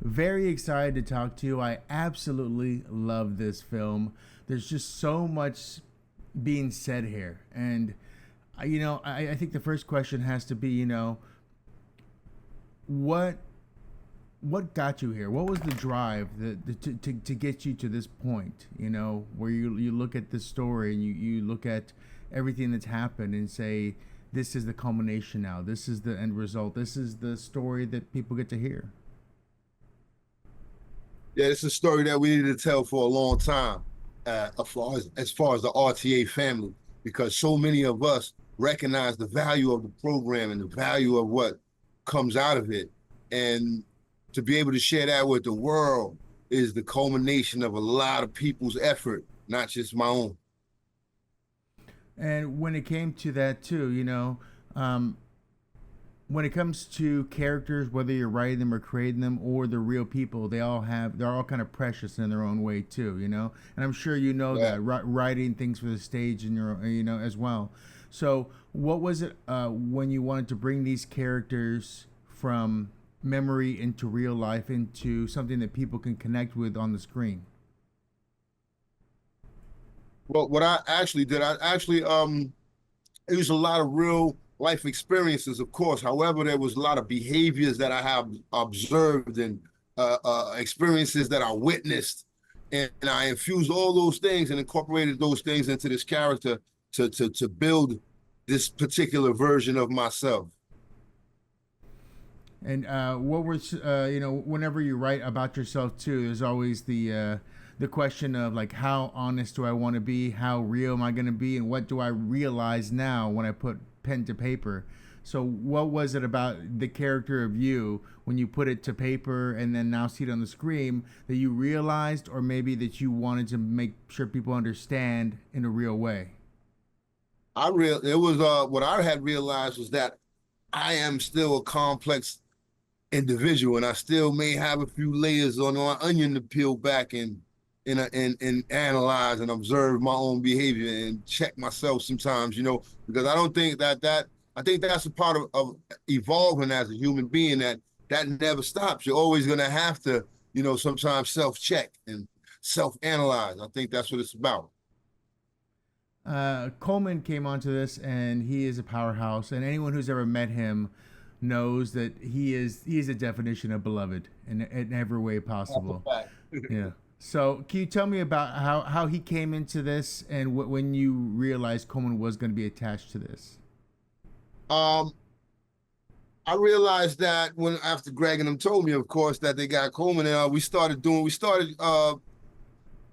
Very excited to talk to you. I absolutely love this film. There's just so much being said here. And, I think the first question has to be, what what got you here? What was the drive to get you to this point, where you look at this story and you look at everything that's happened and say, this is the culmination now. This is the end result. This is the story that people get to hear. Yeah, it's a story that we needed to tell for a long time, as far as the RTA family, because so many of us recognize the value of the program and the value of what comes out of it. And to be able to share that with the world is the culmination of a lot of people's effort, not just my own. And when it came to that too, when it comes to characters, whether you're writing them or creating them or the real people, they're all kind of precious in their own way too, And I'm sure you know Yeah. that writing things for the stage and as well. So what was it when you wanted to bring these characters from memory into real life into something that people can connect with on the screen? Well, what I actually did, it was a lot of real life experiences, of course. However, there was a lot of behaviors that I have observed and experiences that I witnessed, and I infused all those things and incorporated those things into this character to build this particular version of myself. And what was whenever you write about yourself too, there's always the question of like, how honest do I want to be? How real am I going to be? And what do I realize now when I put pen to paper? So what was it about the character of you when you put it to paper and then now see it on the screen that you realized, or maybe that you wanted to make sure people understand in a real way? It was what I had realized was that I am still a complex individual, and I still may have a few layers on my onion to peel back and analyze and observe my own behavior and check myself sometimes, because I don't think that I think that's a part of evolving as a human being, that never stops. You're always gonna have to, sometimes self-check and self-analyze. I think that's what it's about. Coleman came onto this, and he is a powerhouse. And anyone who's ever met him knows that he is a definition of beloved in every way possible. Yeah. So, can you tell me about how he came into this and when you realized Coleman was going to be attached to this? um, I realized that when after Greg and them told me, of course, that they got Coleman, and we started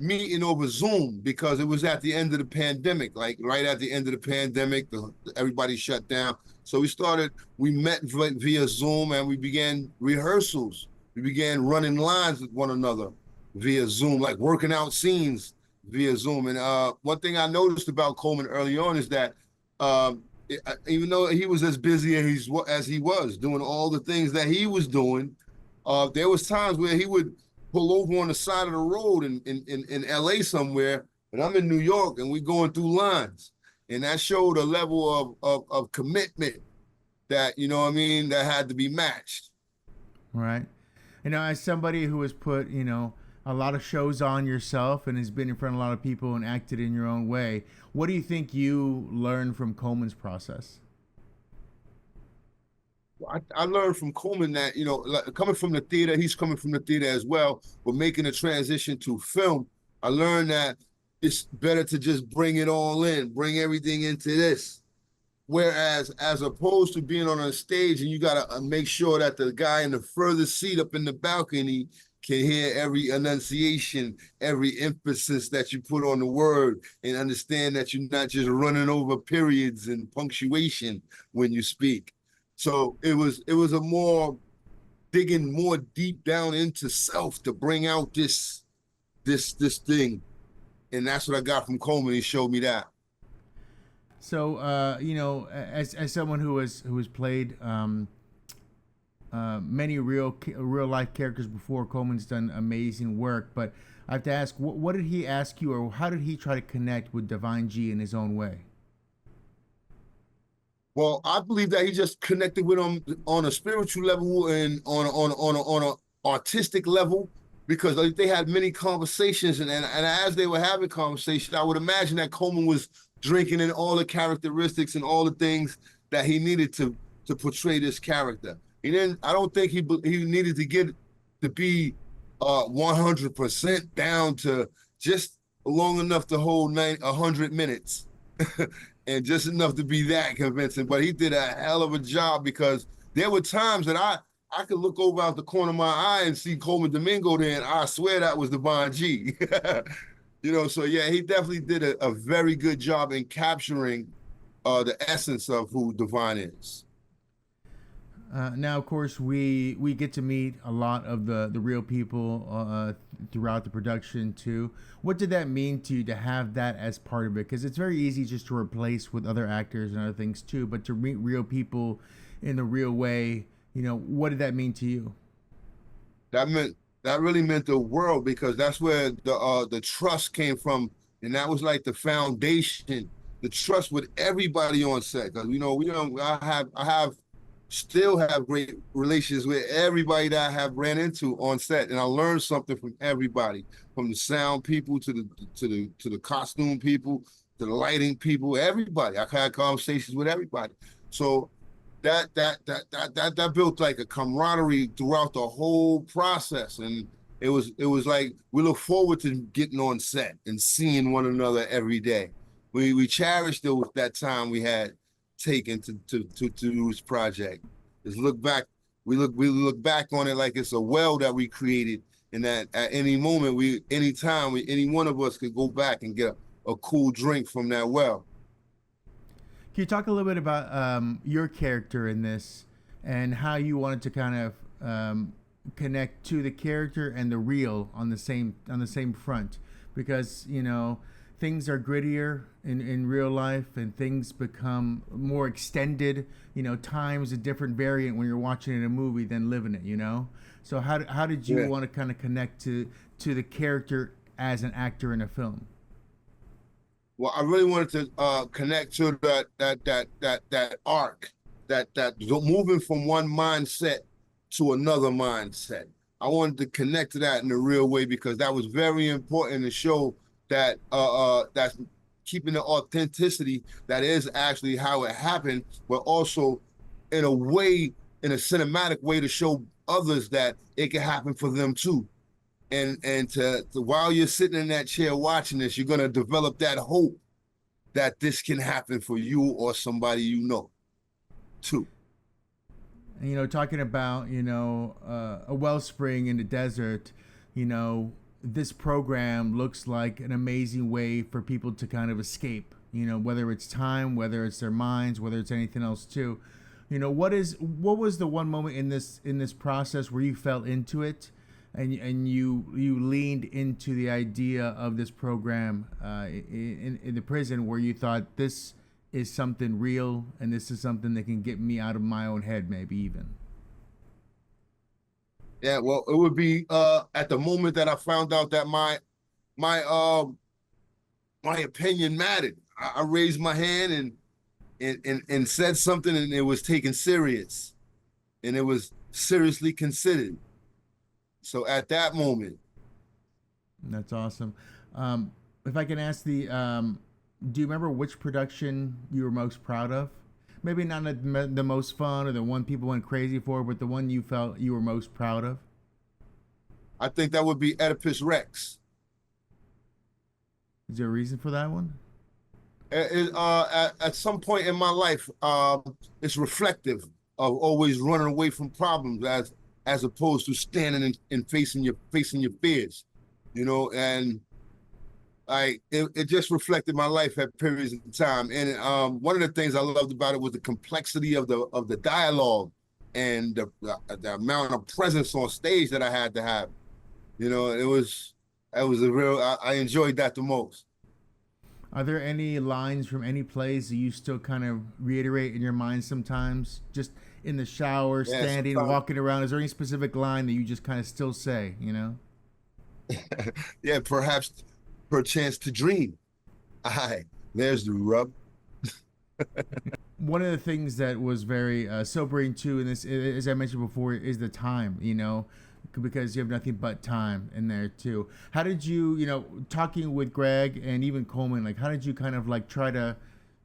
meeting over Zoom because it was at the end of the pandemic, like right at the end of the pandemic, everybody shut down. So we met via Zoom, and we began rehearsals. We began running lines with one another via Zoom, like working out scenes via Zoom. And one thing I noticed about Coleman early on is that even though he was as busy as he was doing all the things that he was doing, there was times where he would pull over on the side of the road in LA somewhere, and I'm in New York, and we going through lines. And that showed a level of commitment that, what I mean, that had to be matched. Right. As somebody who has put, a lot of shows on yourself and has been in front of a lot of people and acted in your own way, what do you think you learned from Coleman's process? I learned from Coleman that, like, coming from the theater, he's coming from the theater as well, but making a transition to film, I learned that it's better to just bring it all in, bring everything into this. Whereas, as opposed to being on a stage and you got to make sure that the guy in the furthest seat up in the balcony can hear every enunciation, every emphasis that you put on the word, and understand that you're not just running over periods and punctuation when you speak. So it was a more digging more deep down into self to bring out this thing, and that's what I got from Coleman. He showed me that. So, as someone who has played many real life characters before, Coleman's done amazing work. But I have to ask, what did he ask you, or how did he try to connect with Divine G in his own way? Well, I believe that he just connected with him on a spiritual level and on a artistic level, because like, they had many conversations, and as they were having conversations, I would imagine that Coleman was drinking in all the characteristics and all the things that he needed to portray this character. He didn't. I don't think he needed to get to be 100% down to just long enough to hold 100 minutes and just enough to be that convincing. But he did a hell of a job, because there were times that I could look over out the corner of my eye and see Coleman Domingo there, and I swear that was Divine G. You know, so yeah, he definitely did a very good job in capturing the essence of who Divine is. Now, of course, we get to meet a lot of the real people throughout the production too. What did that mean to you to have that as part of it? Because it's very easy just to replace with other actors and other things too, but to meet real people in the real way, you know, what did that mean to you? That really meant the world, because that's where the trust came from, and that was like the foundation, the trust with everybody on set. Because you know, I still have great relations with everybody that I have ran into on set, and I learned something from everybody, from the sound people to the costume people to the lighting people, everybody. I had conversations with everybody, so that built like a camaraderie throughout the whole process, and it was like we look forward to getting on set and seeing one another every day. We cherished that time we had taken to do this project. Just look back, we look back on it like it's a well that we created, and that at any moment, any one of us could go back and get a cool drink from that well. Can you talk a little bit about your character in this and how you wanted to kind of connect to the character and the real on the same front? Because you know things are grittier in real life, and things become more extended. You know, time's a different variant when you're watching it in a movie than living it. You know, so how did you want to kind of connect to the character as an actor in a film? Well, I really wanted to connect to that arc, that moving from one mindset to another mindset. I wanted to connect to that in a real way, because that was very important to show that that's keeping the authenticity that is actually how it happened, but also in a way, in a cinematic way, to show others that it can happen for them too. And to while you're sitting in that chair watching this, you're gonna develop that hope that this can happen for you or somebody you know too. And, you know, talking about a wellspring in the desert, you know, this program looks like an amazing way for people to kind of escape. You know, whether it's time, whether it's their minds, whether it's anything else too. You know, what was the one moment in this process where you fell into it, and you leaned into the idea of this program in the prison, where you thought this is something real, and this is something that can get me out of my own head, maybe even. Yeah, well, it would be at the moment that I found out that my my opinion mattered. I raised my hand and said something, and it was taken serious, and it was seriously considered. So at that moment, That's awesome. If I can ask do you remember which production you were most proud of? Maybe not the most fun or the one people went crazy for, but the one you felt you were most proud of. I think that would be Oedipus Rex. Is there a reason for that one? At some point in my life, it's reflective of always running away from problems, as opposed to standing and facing your fears, you know. And it just reflected my life at periods of time. And one of the things I loved about it was the complexity of the dialogue, and the amount of presence on stage that I had to have. You know, it was a real. I enjoyed that the most. Are there any lines from any plays that you still kind of reiterate in your mind sometimes? Just in the shower, Yeah, standing, sometimes. walking around. Is there any specific line that you just kind of still say, you know? Yeah, perchance to dream. Aye, there's the rub. One of the things that was very sobering too, in this, as I mentioned before, is the time. You know, because you have nothing but time in there too. How did you, talking with Greg and even Coleman, like how did you kind of like try to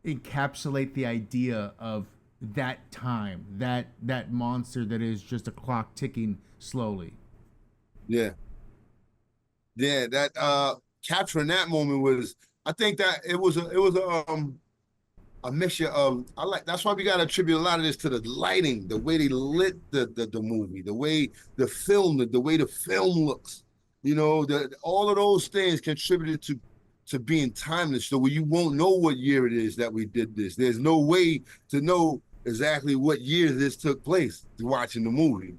encapsulate the idea of that time, that monster that is just a clock ticking slowly? Yeah. Yeah, that capturing that moment was, I think that it was a mixture of, I like, that's why we got to attribute a lot of this to the lighting, the way they lit the movie, the way the way the film looks, all of those things contributed to being timeless. So you won't know what year it is that we did this. There's no way to know exactly what year this took place watching the movie.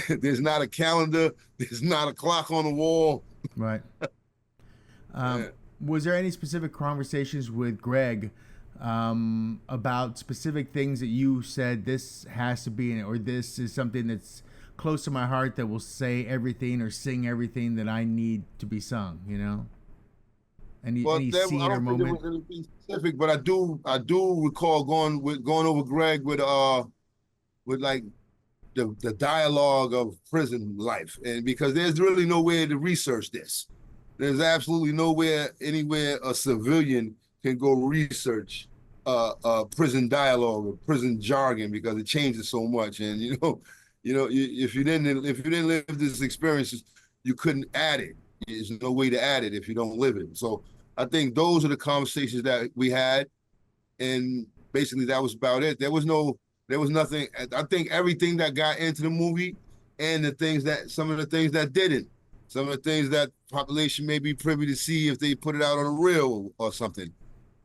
There's not a calendar. There's not a clock on the wall. Right. Yeah. Was there any specific conversations with Greg about specific things that you said this has to be in it, or this is something that's close to my heart that will say everything or sing everything that I need to be sung? Any I scene or don't think there moment? was anything specific, but I do recall going over Greg with like the dialogue of prison life, and because there's really nowhere to research this. There's absolutely nowhere anywhere a civilian can go research prison dialogue or prison jargon, because it changes so much. And if you didn't live this experience, you couldn't add it. There's no way to add it if you don't live it. So I think those are the conversations that we had, and basically that was about it. There was nothing. I think everything that got into the movie, and some of the things that didn't, some of the things that population may be privy to see if they put it out on a reel or something.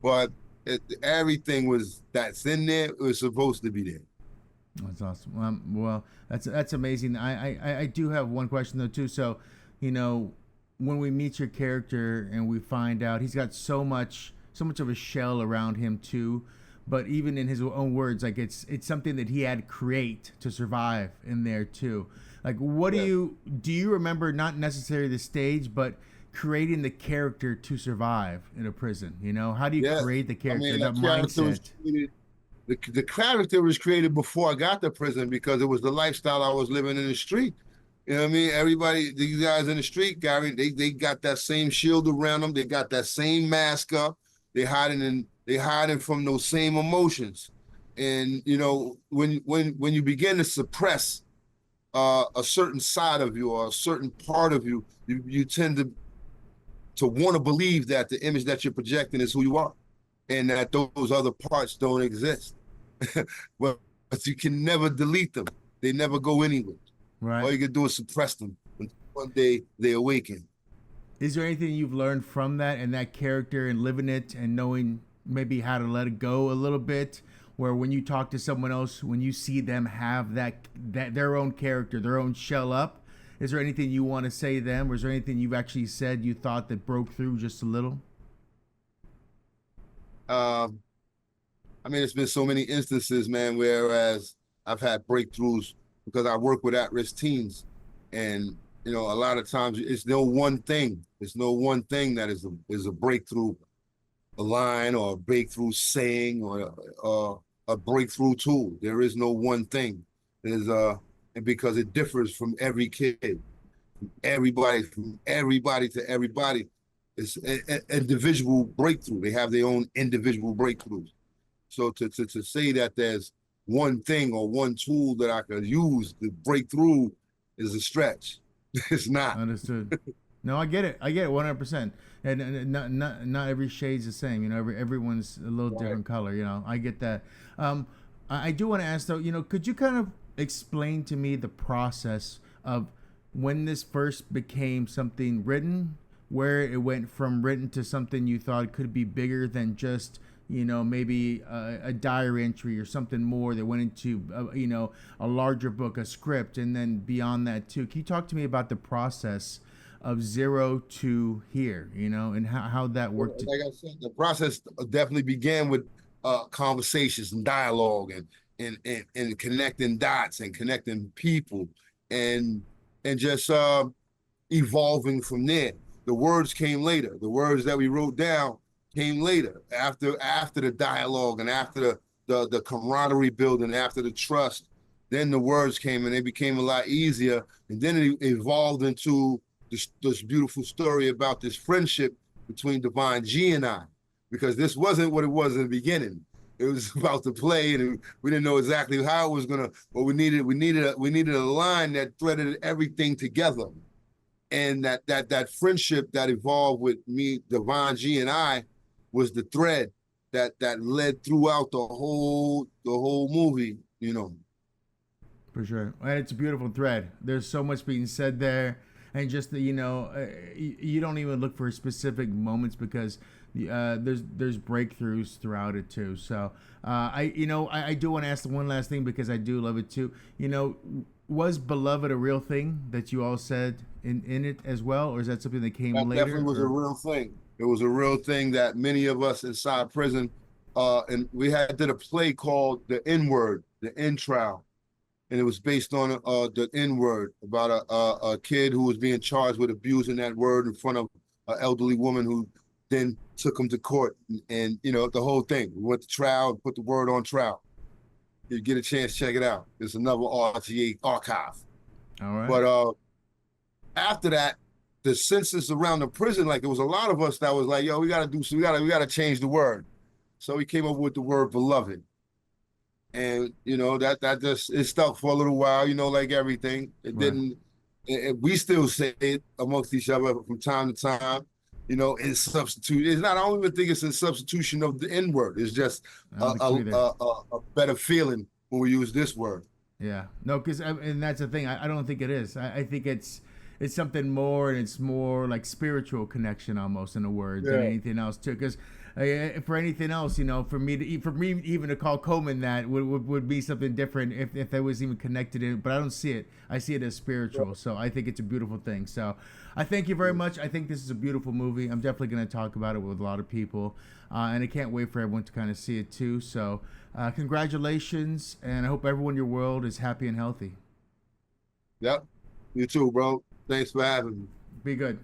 But everything that's in there, it was supposed to be there. That's awesome. Well, that's amazing. I do have one question though too. So, when we meet your character and we find out he's got so much of a shell around him too, but even in his own words, like it's something that he had to create to survive in there too. Like, what do you remember? Not necessarily the stage, but creating the character to survive in a prison. How do you create the character? That mindset. The character was created before I got to prison, because it was the lifestyle I was living in the street. You know what I mean? Everybody, these guys in the street, Gary, they got that same shield around them. They got that same mask up. They hiding from those same emotions. And when you begin to suppress a certain side of you or a certain part of you, you tend to want to believe that the image that you're projecting is who you are, and that those other parts don't exist. but you can never delete them. They never go anywhere. Right. All you can do is suppress them until one day they awaken. Is there anything you've learned from that and that character and living it and knowing maybe how to let it go a little bit, where when you talk to someone else, when you see them have that their own character, their own shell up, is there anything you want to say to them, or is there anything you've actually said you thought that broke through just a little? I mean, it's been so many instances, man, whereas I've had breakthroughs because I work with at-risk teens, and a lot of times it's no one thing. It's no one thing that is a breakthrough, a line or a breakthrough saying or a breakthrough tool. There is no one thing. And because it differs from every kid, from everybody to everybody. It's an individual breakthrough. They have their own individual breakthroughs. So to say that there's one thing or one tool that I could use to break through is a stretch. It's not. Understood. No, I get it. 100%. And not every shade's the same. Everyone's a little different color. I get that. I do want to ask though. Could you kind of explain to me the process of when this first became something written, where it went from written to something you thought could be bigger than just maybe a diary entry or something more that went into a larger book, a script, and then beyond that too. Can you talk to me about the process of zero to here, and how that worked? Like I said, the process definitely began with conversations and dialogue and connecting dots and connecting people and just evolving from there. The words came later. The words that we wrote down came later, after the dialogue and after the camaraderie building, after the trust, then the words came and they became a lot easier. And then it evolved into this beautiful story about this friendship between Divine G and I, because this wasn't what it was in the beginning. It was about to play, and we didn't know exactly how it was gonna. But we needed a line that threaded everything together, and that friendship that evolved with me, Divine G, and I, was the thread that led throughout the whole movie. You know. For sure, and it's a beautiful thread. There's so much being said there, and just the, you don't even look for specific moments because there's breakthroughs throughout it too. So I do want to ask one last thing because I do love it too. Was beloved a real thing that you all said in it as well, or is that something that came That later? definitely was a real thing. It was a real thing that many of us inside prison, and we did a play called The N Word, the N Trial, and it was based on the N word, about a kid who was being charged with abusing that word in front of an elderly woman who then took him to court, and the whole thing. We went to trial and put the word on trial. You get a chance, check it out. It's another RTA archive. All right. But after that, the census around the prison, like, there was a lot of us that was like, yo, we gotta change the word. So we came up with the word beloved. And that just, it stuck for a little while, like everything. It Right. didn't. We still say it amongst each other from time to time. In substitute. It's not. I don't even think it's in substitution of the N word. It's just I don't think so either. a better feeling when we use this word. Yeah, no, because and that's the thing. I don't think it is. I think it's something more, and it's more like spiritual connection almost in a word than Yeah. anything else too. Because for anything else, for me even to call Coleman that would be something different if that was even connected in. But I don't see it. I see it as spiritual. So I think it's a beautiful thing. So I thank you very much. I think this is a beautiful movie. I'm definitely going to talk about it with a lot of people, and I can't wait for everyone to kind of see it too. So congratulations, and I hope everyone in your world is happy and healthy. Yep. You too, bro. Thanks for having me. Be good.